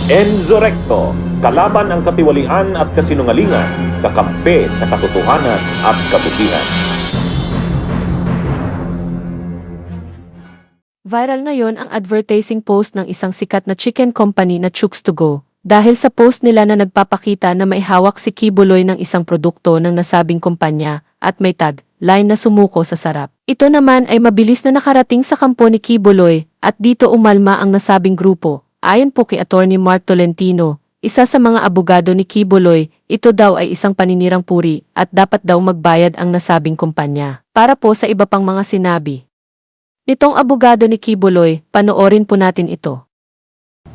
Enzo Recto, kalaban ang katiwalian at kasinungalingan, kakampi sa katotohanan at kabutihan. Viral ngayon ang advertising post ng isang sikat na chicken company na Chooks to Go. Dahil sa post nila na nagpapakita na may hawak si Kibuloy ng isang produkto ng nasabing kumpanya at may tag, line na sumuko sa sarap. Ito naman ay mabilis na nakarating sa kampo ni Kibuloy at dito umalma ang nasabing grupo. Ayon po kay Attorney Mark Tolentino, isa sa mga abogado ni Kibuloy, ito daw ay isang paninirang puri at dapat daw magbayad ang nasabing kumpanya. Para po sa iba pang mga sinabi nitong abogado ni Kibuloy, panoorin po natin ito.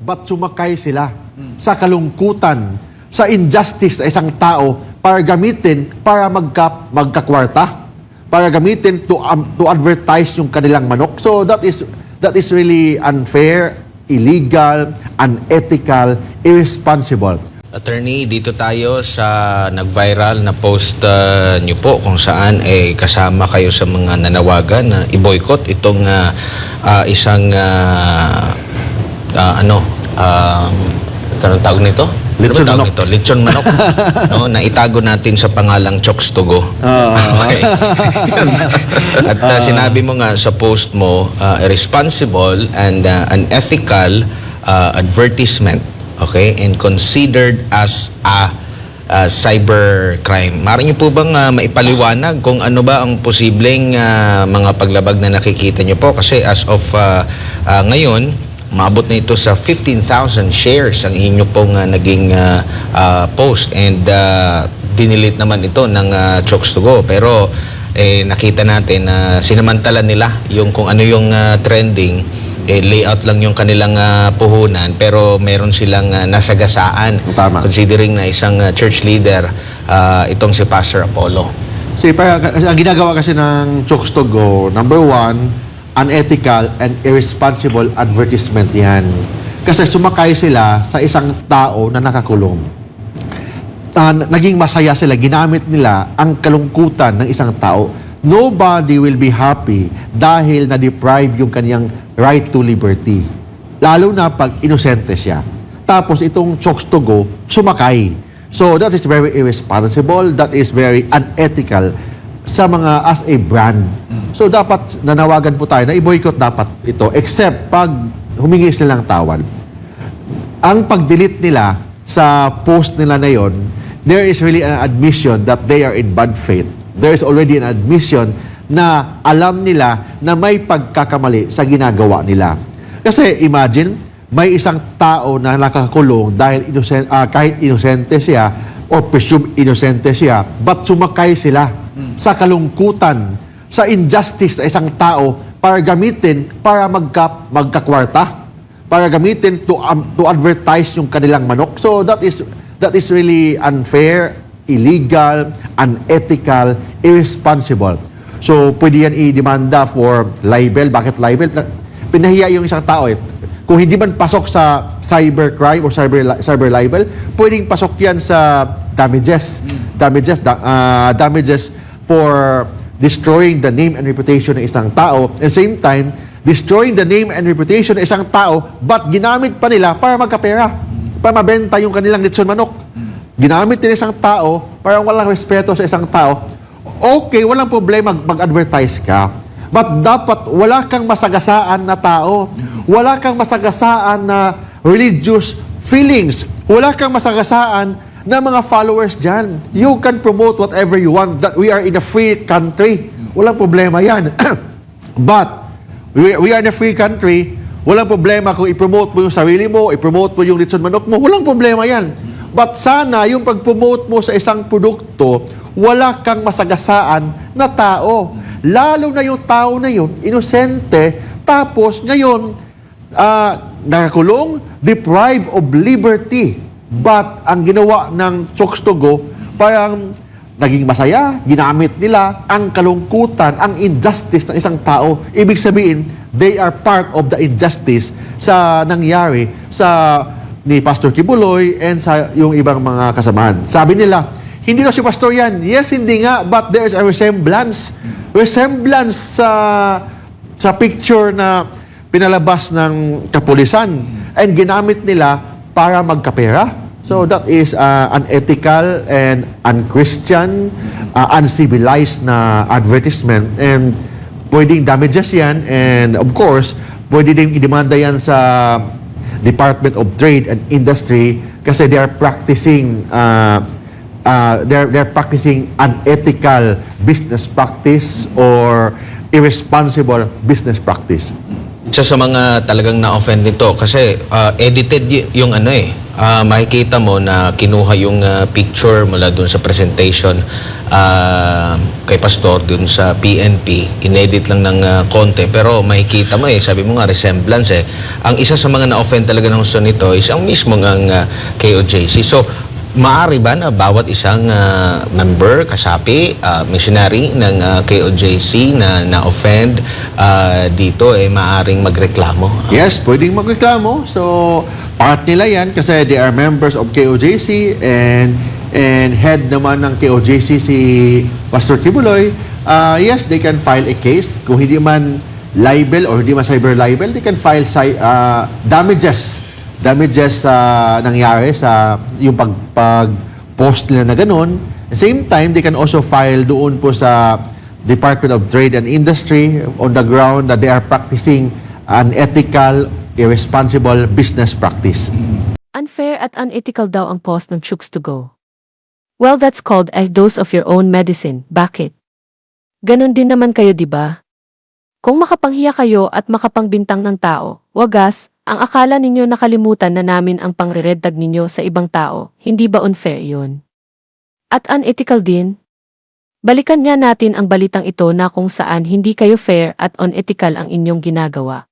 Ba't sumakay sila sa kalungkutan, sa injustice sa isang tao para gamitin para magkakwarta, para gamitin to advertise yung kanilang manok? So that is really unfair, illegal, unethical, irresponsible. Attorney, dito tayo sa nag-viral na post nyo po kung saan kasama kayo sa mga nanawagan na i-boycott itong isang anong tawag nito? Lechon manok. Lechon manok. No, na itago natin sa pangalang Chooks to Go. Okay. At sinabi mo nga sa post mo, irresponsible and unethical advertisement, okay, and considered as a cyber crime. Maaari niyo po bang maipaliwanag kung ano ba ang posibleng mga paglabag na nakikita niyo po? Kasi as of ngayon, maabot na ito sa 15,000 shares ang inyo pong naging post, and dinilit naman ito ng Chooks to Go. Pero nakita natin na sinamantala nila yung kung ano yung trending, layout lang yung kanilang puhunan, pero meron silang nasagasaan. Tama. Considering na isang church leader itong si Pastor Apollo. Ang ginagawa kasi ng Chooks to Go, number one, unethical and irresponsible advertisement yan. Kasi sumakay sila sa isang tao na nakakulong. Naging masaya sila, ginamit nila ang kalungkutan ng isang tao. Nobody will be happy dahil na-deprive yung kanyang right to liberty. Lalo na pag inosente siya. Tapos itong Chooks to Go, sumakay. So that is very irresponsible, that is very unethical sa mga as a brand. So dapat nanawagan po tayo na i-boycott dapat ito, except pag humingi sila ng tawad. Ang pag-delete nila sa post nila na yon, there is really an admission that they are in bad faith. There is already an admission na alam nila na may pagkakamali sa ginagawa nila. Kasi imagine, may isang tao na nakakulong dahil kahit inosente siya o presume inosente siya, but sumakay sila sa kalungkutan, sa injustice sa isang tao para gamitin para magkakwarta, para gamitin to advertise yung kanilang manok. So that is really unfair, illegal, unethical, irresponsible. So pwede yan i-demanda for libel. Bakit libel? Pinahiya yung isang tao eh. Kung hindi man pasok sa cybercrime or cyber libel, pwedeng pasok yan sa damages. Damages for destroying the name and reputation ng isang tao. At the same time, destroying the name and reputation ng isang tao, but ginamit pa nila para magkapera, para mabenta yung kanilang lechon manok. Ginamit nila isang tao para walang respeto sa isang tao. Okay, walang problema mag-advertise ka. But dapat wala kang masagasaan na tao. Wala kang masagasaan na religious feelings. Wala kang masagasaan na mga followers dyan. You can promote whatever you want. That we are in a free country. Walang problema yan. But we are in a free country. Walang problema kung i-promote mo yung sarili mo, i-promote mo yung lechon manok mo. Walang problema yan. But sana yung pag-promote mo sa isang produkto, wala kang masagasaan na tao. Lalo na yung tao na yun, inosente, tapos ngayon, nakakulong, deprived of liberty. But ang ginawa ng Chooks to Go, parang naging masaya, ginamit nila ang kalungkutan, ang injustice ng isang tao. Ibig sabihin, they are part of the injustice sa nangyari sa ni Pastor Kibuloy and sa yung ibang mga kasamahan. Sabi nila, hindi na si Pastor yan. Yes, hindi nga, but there is a resemblance. Resemblance sa picture na pinalabas ng kapulisan. And ginamit nila para magkapera. So that is unethical and unchristian, uncivilized na advertisement, and pwedeng damages yan, and of course, pwede din idemanda yan sa Department of Trade and Industry kasi they are practicing they're practicing unethical business practice or irresponsible business practice. Isa sa mga talagang na-offend nito kasi edited yung ano makikita mo na kinuha yung picture mula dun sa presentation kay Pastor dun sa PNP, inedit lang ng konti pero makikita mo sabi mo nga resemblance Ang isa sa mga na-offend talaga ng gusto nito is ang mismo ng KOJC. So maaari ba na bawat isang member, kasapi, missionary ng KOJC na na-offend dito maaring magreklamo? Yes, pwedeng magreklamo. So, part nila yan kasi they are members of KOJC and head naman ng KOJC si Pastor Kibuloy. Yes, they can file a case. Kung hindi man libel or hindi man cyber libel, they can file damages sa nangyari sa yung pag-post nila na ganun. At the same time, they can also file doon po sa Department of Trade and Industry on the ground that they are practicing unethical, irresponsible business practice. Unfair at unethical daw ang post ng Chooks to Go. Well, that's called a dose of your own medicine. Bakit? Ganon din naman kayo, di ba? Kung makapanghiya kayo at makapangbintang ng tao, wagas, ang akala ninyo nakalimutan na namin ang pangreredtag ninyo sa ibang tao, hindi ba unfair yun? At unethical din? Balikan nga natin ang balitang ito na kung saan hindi kayo fair at unethical ang inyong ginagawa.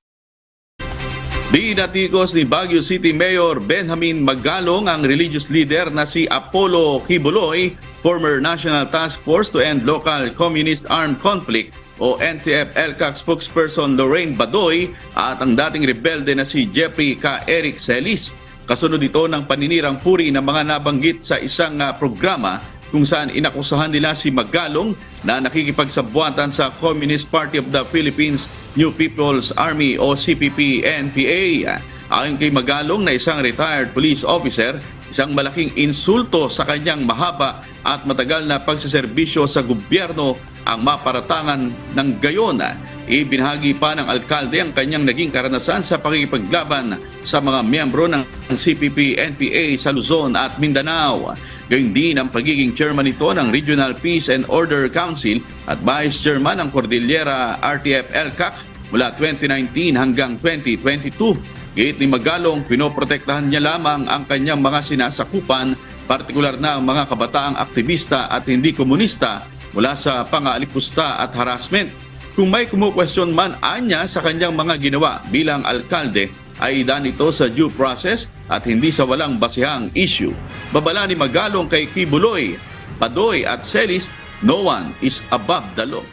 Dinatikos ni Baguio City Mayor Benjamin Magalong ang religious leader na si Apollo Kibuloy, former National Task Force to End Local Communist Armed Conflict o NTF-ELCAC spokesperson Lorraine Badoy at ang dating rebelde na si Jeffrey K. Eric Celis. Kasunod ito ng paninirang puri ng mga nabanggit sa isang programa kung saan inakusahan nila si Magalong na nakikipagsabuatan sa Communist Party of the Philippines New People's Army o CPP-NPA. Ayon kay Magalong na isang retired police officer, isang malaking insulto sa kanyang mahaba at matagal na pagsiserbisyo sa gobyerno ang maparatangan ng gayon. Ibinahagi pa ng alkalde ang kanyang naging karanasan sa pakikipaglaban sa mga miyembro ng CPP-NPA sa Luzon at Mindanao. Gayun din ang pagiging chairman nito ng Regional Peace and Order Council at vice chairman ng Cordillera RTF-ELCAC mula 2019 hanggang 2022. Gayit ni Magalong, pinoprotektahan niya lamang ang kanyang mga sinasakupan, partikular na ang mga kabataang aktivista at hindi komunista mula sa pang-aalipusta at harassment. Kung may kumukwestiyon man anya sa kanyang mga ginawa bilang alkalde, ay idaan ito sa due process at hindi sa walang basihang issue. Babala ni Magalong kay Kibuloy, Badoy at Celis, no one is above the law.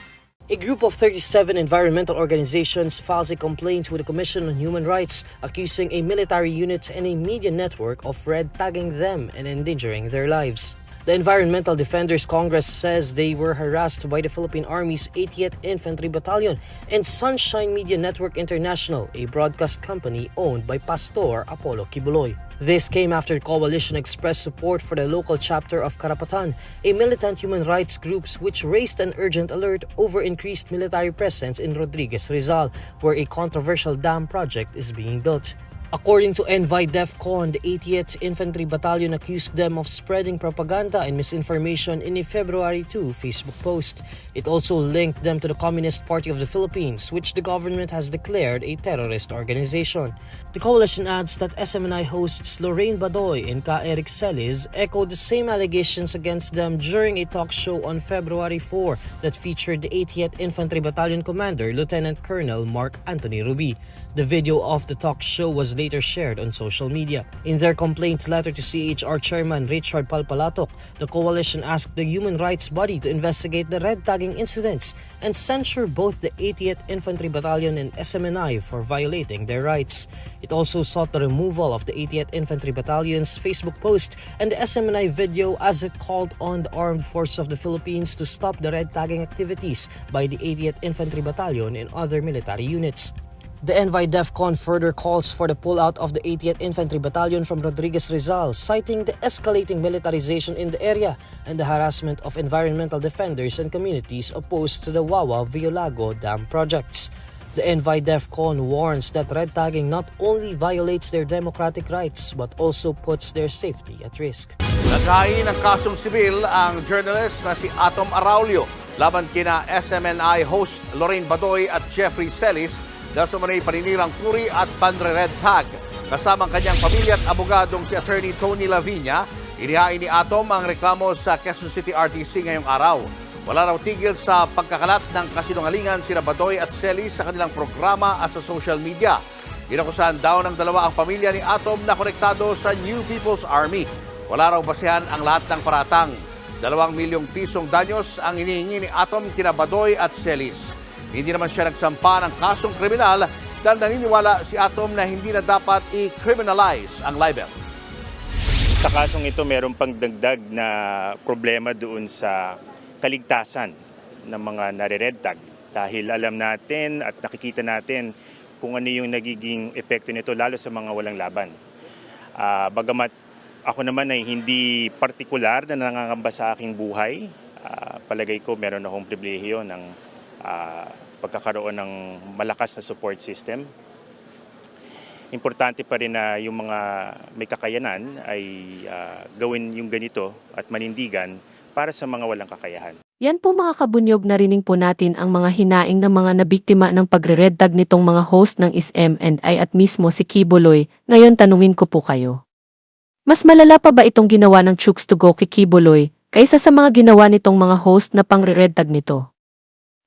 A group of 37 environmental organizations files a complaint with the Commission on Human Rights accusing a military unit and a media network of red tagging them and endangering their lives. The Environmental Defenders Congress says they were harassed by the Philippine Army's 80th Infantry Battalion and Sunshine Media Network International, a broadcast company owned by Pastor Apollo Kibuloy. This came after the coalition expressed support for the local chapter of Karapatan, a militant human rights group which raised an urgent alert over increased military presence in Rodriguez Rizal, where a controversial dam project is being built. According to NVI-DEFCON, the 80th Infantry Battalion accused them of spreading propaganda and misinformation in a February 2 Facebook post. It also linked them to the Communist Party of the Philippines, which the government has declared a terrorist organization. The coalition adds that SMNI hosts Lorraine Badoy and K. Eric Celis echoed the same allegations against them during a talk show on February 4 that featured the 80th Infantry Battalion Commander Lieutenant Colonel Mark Anthony Ruby. The video of the talk show was later shared on social media. In their complaint letter to CHR Chairman Richard Palpalatok, the coalition asked the human rights body to investigate the red tagging incidents and censure both the 80th Infantry Battalion and SMNI for violating their rights. It also sought the removal of the 80th Infantry Battalion's Facebook post and the SMNI video as it called on the Armed Forces of the Philippines to stop the red tagging activities by the 80th Infantry Battalion and other military units. The NY-DEFCON further calls for the pullout of the 80th Infantry Battalion from Rodriguez Rizal, citing the escalating militarization in the area and the harassment of environmental defenders and communities opposed to the Wawa Violago Dam projects. The NY-DEFCON warns that red tagging not only violates their democratic rights but also puts their safety at risk. Naghain ng kasong sibil ang journalist na si Atom Araulio laban kina SMNI host Lorraine Badoy at Jeffrey Celis dahil sa manay paninirang puri at panre-red tag. Kasama ang kanyang pamilya at abogadong si Attorney Tony Lavinia, inihain ni Atom ang reklamo sa Quezon City RTC ngayong araw. Wala raw tigil sa pagkakalat ng kasinungalingan sina Badoy at Celis sa kanilang programa at sa social media. Inakusahan daw ng dalawa ang pamilya ni Atom na konektado sa New People's Army. Wala raw basehan ang lahat ng paratang. 2 milyong pisong danyos ang hinihingi ni Atom kina Badoy at Celis. Hindi naman siya nagsampa ng kasong kriminal dahil naniniwala si Atom na hindi na dapat i-criminalize ang libel. Sa kasong ito, mayroon pang dagdag na problema doon sa kaligtasan ng mga nare-red tag. Dahil alam natin at nakikita natin kung ano yung nagiging epekto nito lalo sa mga walang laban. Bagamat ako naman ay hindi partikular na nangangamba sa aking buhay, palagay ko meron akong pribilehiyo ng pagkakaroon ng malakas na support system. Importante pa rin na yung mga may kakayanan ay gawin yung ganito at manindigan para sa mga walang kakayahan. Yan po mga kabunyog, narinig po natin ang mga hinaing ng mga nabiktima ng pagre-red tag nitong mga host ng SMNI at mismo si Kibuloy. Ngayon tanungin ko po kayo. Mas malala pa ba itong ginawa ng Chooks to Go kay Kibuloy kaysa sa mga ginawa nitong mga host na pang-red tag nito?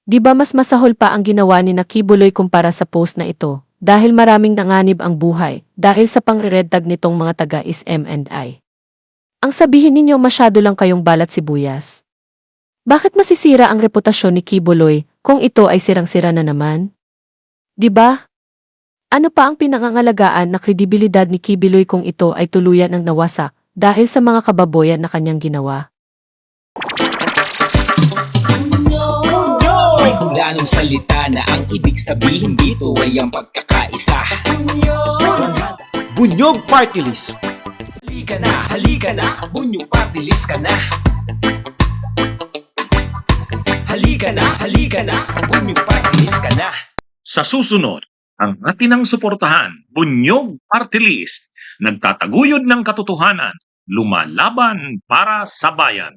Di ba mas masahol pa ang ginawa ni na Kibuloy kumpara sa post na ito dahil maraming nanganib ang buhay dahil sa pang-red tag nitong mga taga-SMNI? Ang sabihin ninyo masyado lang kayong balat sibuyas. Bakit masisira ang reputasyon ni Kibuloy kung ito ay sirang-sira na naman? Di ba? Ano pa ang pinangangalagaan na kredibilidad ni Kibuloy kung ito ay tuluyan ng nawasak dahil sa mga kababoyan na kanyang ginawa? May kulanong salita na ang ibig sabihin dito ay ang pagkakaisa. Bunyog Party List. Halika na, Bunyog Party List ka na. Halika na, Bunyog Party List ka na. Sa susunod, ang atinang suportahan, Bunyog Party List, nagtataguyod ng katotohanan, lumalaban para sa bayan.